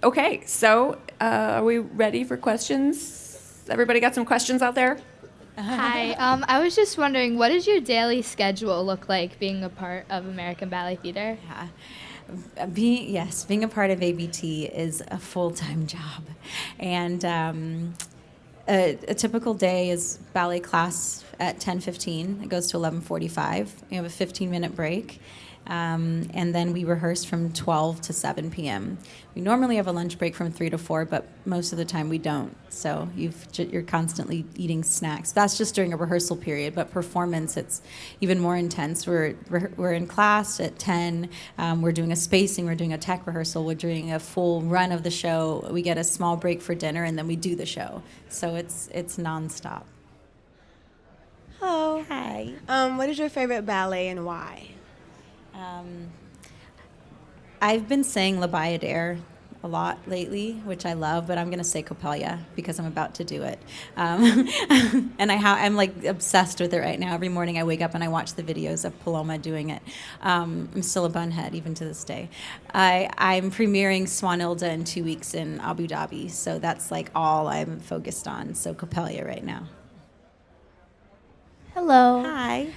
Okay, so are we ready for questions? Everybody got some questions out there? Hi, I was just wondering, what does your daily schedule look like being a part of American Ballet Theatre? Yeah. Being a part of ABT is a full-time job. And a typical day is ballet class at 10:15. It goes to 11:45. We have a 15-minute break. And then we rehearse from 12 to 7 p.m. We normally have a lunch break from 3 to 4, but most of the time we don't. So you're constantly eating snacks. That's just during a rehearsal period, but performance, it's even more intense. We're in class at 10. We're doing a spacing. We're doing a tech rehearsal. We're doing a full run of the show. We get a small break for dinner, and then we do the show. So it's nonstop. Hello. Hi. What is your favorite ballet and why? I've been saying Bayadère a lot lately, which I love, but I'm going to say Coppélia because I'm about to do it. And I'm like obsessed with it right now. Every morning I wake up and I watch the videos of Paloma doing it. I'm still a bunhead even to this day. I'm premiering Swanilda in 2 weeks in Abu Dhabi, so that's like all I'm focused on. So Coppélia right now. Hello. Hi.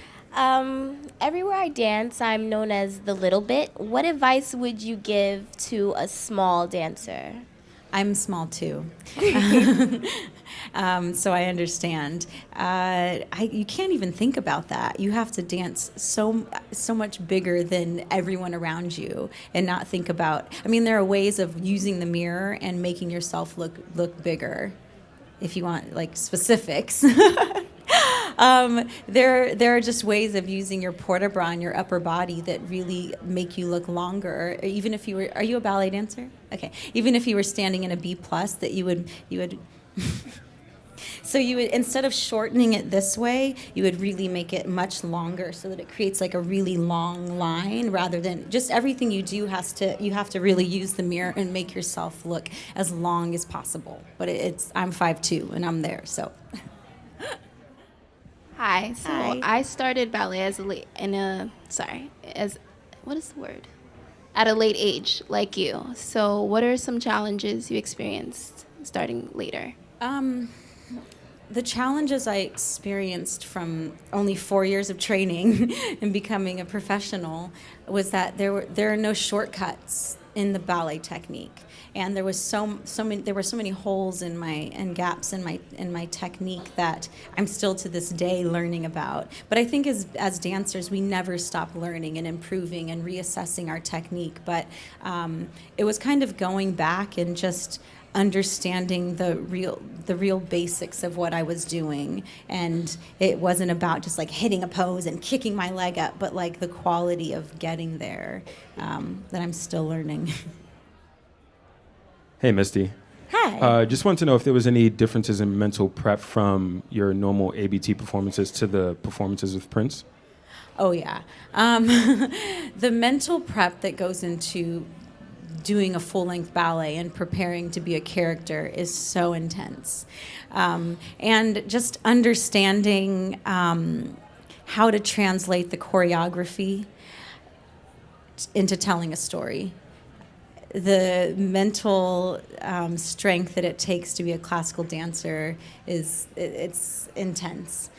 Everywhere I dance, I'm known as the little bit. What advice would you give to a small dancer? I'm small too, so I understand. You can't even think about that. You have to dance so much bigger than everyone around you, and not think about. I mean, there are ways of using the mirror and making yourself look bigger, if you want like specifics. There are just ways of using your port-de-bras and your upper body that really make you look longer. Even if are you a ballet dancer? Okay. Even if you were standing in a B+, that you would, so you would, instead of shortening it this way, you would really make it much longer so that it creates like a really long line rather than just everything you do you have to really use the mirror and make yourself look as long as possible. But I'm 5'2" and I'm there, so. Hi. So Hi. I started ballet at a late age, like you. So what are some challenges you experienced starting later? The challenges I experienced from only 4 years of training and becoming a professional was that there are no shortcuts in the ballet technique, and there were so many holes and gaps in my technique that I'm still to this day learning about. But I think as dancers, we never stop learning and improving and reassessing our technique. But it was kind of going back and just understanding the real basics of what I was doing, and it wasn't about just like hitting a pose and kicking my leg up, but like the quality of getting there that I'm still learning. Hey, Misty. Hi. Just wanted to know if there was any differences in mental prep from your normal ABT performances to the performances with Prince. Oh yeah, the mental prep that goes into doing a full-length ballet and preparing to be a character is so intense. And just understanding how to translate the choreography into telling a story. The mental strength that it takes to be a classical dancer it's intense.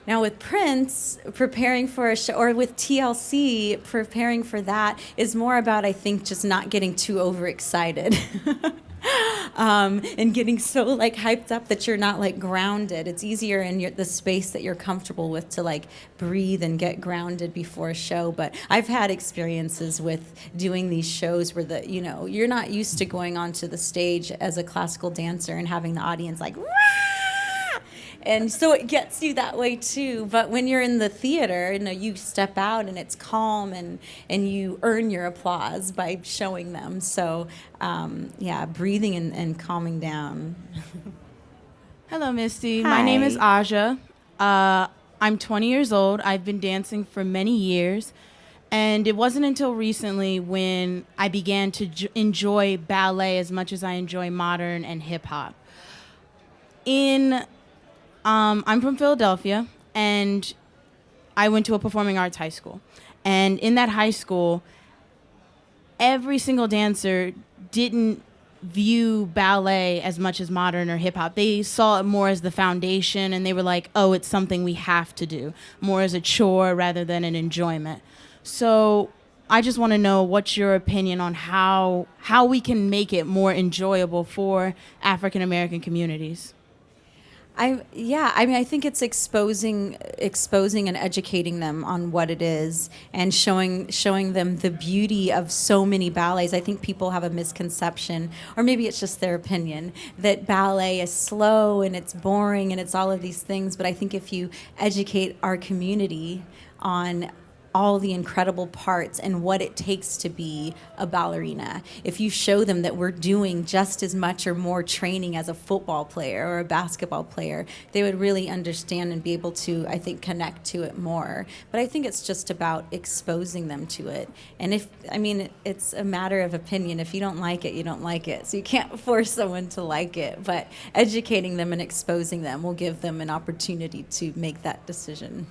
Now with Prince, preparing for a show, or with TLC, preparing for that is more about, I think, just not getting too overexcited. And getting so like hyped up that you're not like grounded. It's easier in the space that you're comfortable with to like breathe and get grounded before a show. But I've had experiences with doing these shows where you're not used to going onto the stage as a classical dancer and having the audience like, "Rah!" And so it gets you that way too. But when you're in the theater, you step out and it's calm, and you earn your applause by showing them. So breathing and calming down. Hello, Misty. Hi. My name is Aja. I'm 20 years old. I've been dancing for many years. And it wasn't until recently when I began to enjoy ballet as much as I enjoy modern and hip hop. I'm from Philadelphia, and I went to a performing arts high school. And in that high school, every single dancer didn't view ballet as much as modern or hip hop. They saw it more as the foundation, and they were like, oh, it's something we have to do, more as a chore rather than an enjoyment. So I just want to know what's your opinion on how we can make it more enjoyable for African American communities. I think it's exposing and educating them on what it is and showing them the beauty of so many ballets. I think people have a misconception, or maybe it's just their opinion, that ballet is slow and it's boring and it's all of these things. But I think if you educate our community on all the incredible parts and what it takes to be a ballerina, if you show them that we're doing just as much or more training as a football player or a basketball player, they would really understand and be able to, I think, connect to it more. But I think it's just about exposing them to it. And it's a matter of opinion. If you don't like it, you don't like it. So you can't force someone to like it. But educating them and exposing them will give them an opportunity to make that decision.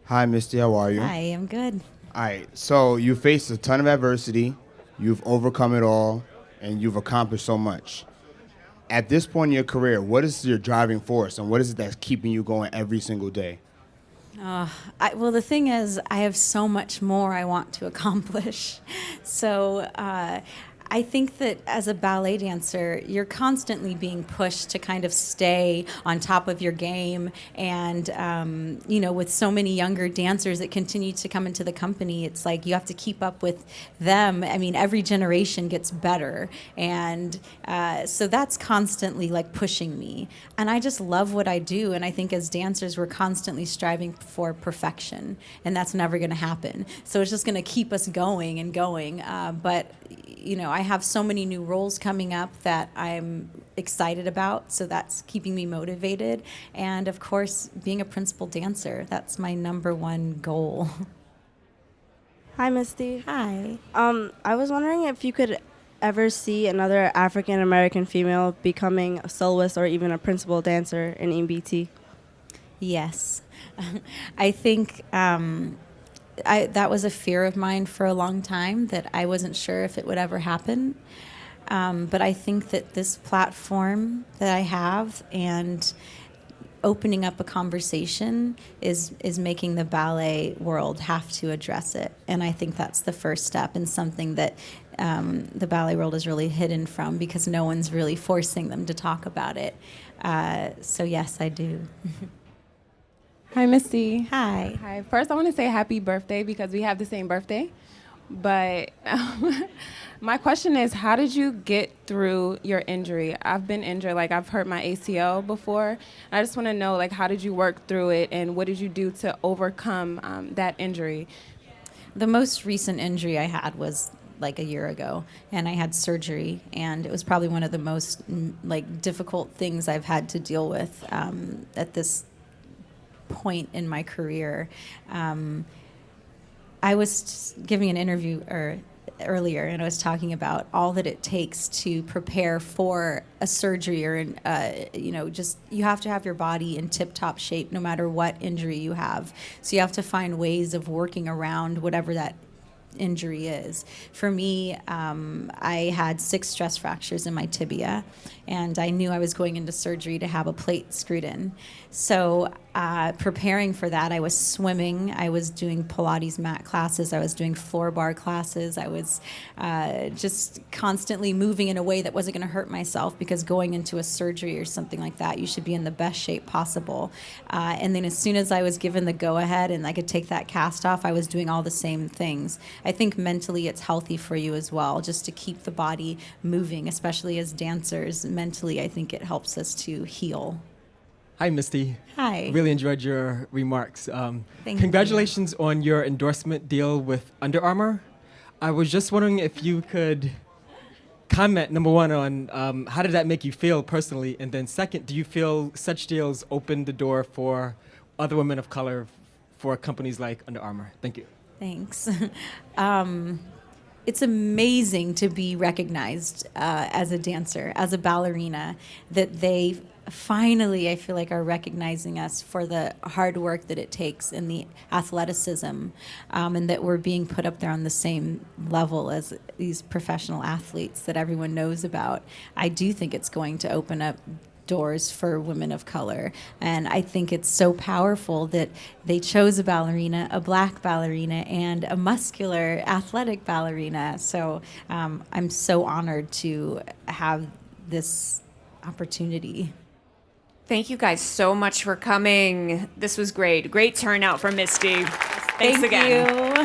Hi, Misty. How are you? Hi, I'm good. All right. So you faced a ton of adversity. You've overcome it all, and you've accomplished so much. At this point in your career, what is your driving force, and what is it that's keeping you going every single day? Well, the thing is, I have so much more I want to accomplish. So I think that as a ballet dancer, you're constantly being pushed to kind of stay on top of your game. And, with so many younger dancers that continue to come into the company, it's like you have to keep up with them. I mean, every generation gets better. And so that's constantly like pushing me. And I just love what I do. And I think as dancers, we're constantly striving for perfection. And that's never going to happen. So it's just going to keep us going and going. But I have so many new roles coming up that I'm excited about, so that's keeping me motivated. And of course, being a principal dancer, that's my number one goal. Hi, Misty. Hi. I was wondering if you could ever see another African American female becoming a soloist or even a principal dancer in EBT. Yes. I think that was a fear of mine for a long time, that I wasn't sure if it would ever happen. But I think that this platform that I have and opening up a conversation is making the ballet world have to address it. And I think that's the first step, and something that the ballet world is really hidden from because no one's really forcing them to talk about it. So yes, I do. Hi, Misty. Hi. Hi. First, I want to say happy birthday because we have the same birthday. But my question is, how did you get through your injury? I've been injured, I've hurt my ACL before. I just want to know, how did you work through it, and what did you do to overcome that injury? The most recent injury I had was a year ago, and I had surgery, and it was probably one of the most difficult things I've had to deal with at this point in my career. I was giving an interview earlier, and I was talking about all that it takes to prepare for a surgery, or just you have to have your body in tip-top shape no matter what injury you have. So you have to find ways of working around whatever that injury is. For me, I had 6 stress fractures in my tibia, and I knew I was going into surgery to have a plate screwed in. So preparing for that, I was swimming, I was doing Pilates mat classes, I was doing floor bar classes, I was just constantly moving in a way that wasn't going to hurt myself, because going into a surgery or something like that, you should be in the best shape possible. And then as soon as I was given the go-ahead and I could take that cast off, I was doing all the same things. I think mentally it's healthy for you as well, just to keep the body moving, especially as dancers. Mentally, I think it helps us to heal. Hi, Misty. Hi. Really enjoyed your remarks. Thank Congratulations on your endorsement deal with Under Armour. I was just wondering if you could comment, number one, on how did that make you feel personally? And then second, do you feel such deals open the door for other women of color for companies like Under Armour? Thank you. Thanks. It's amazing to be recognized as a dancer, as a ballerina, that they finally, I feel like, are recognizing us for the hard work that it takes and the athleticism, and that we're being put up there on the same level as these professional athletes that everyone knows about. I do think it's going to open up doors for women of color. And I think it's so powerful that they chose a ballerina, a black ballerina, and a muscular, athletic ballerina. So I'm so honored to have this opportunity. Thank you guys so much for coming. This was great. Great turnout for Misty. Thanks again. Thank you.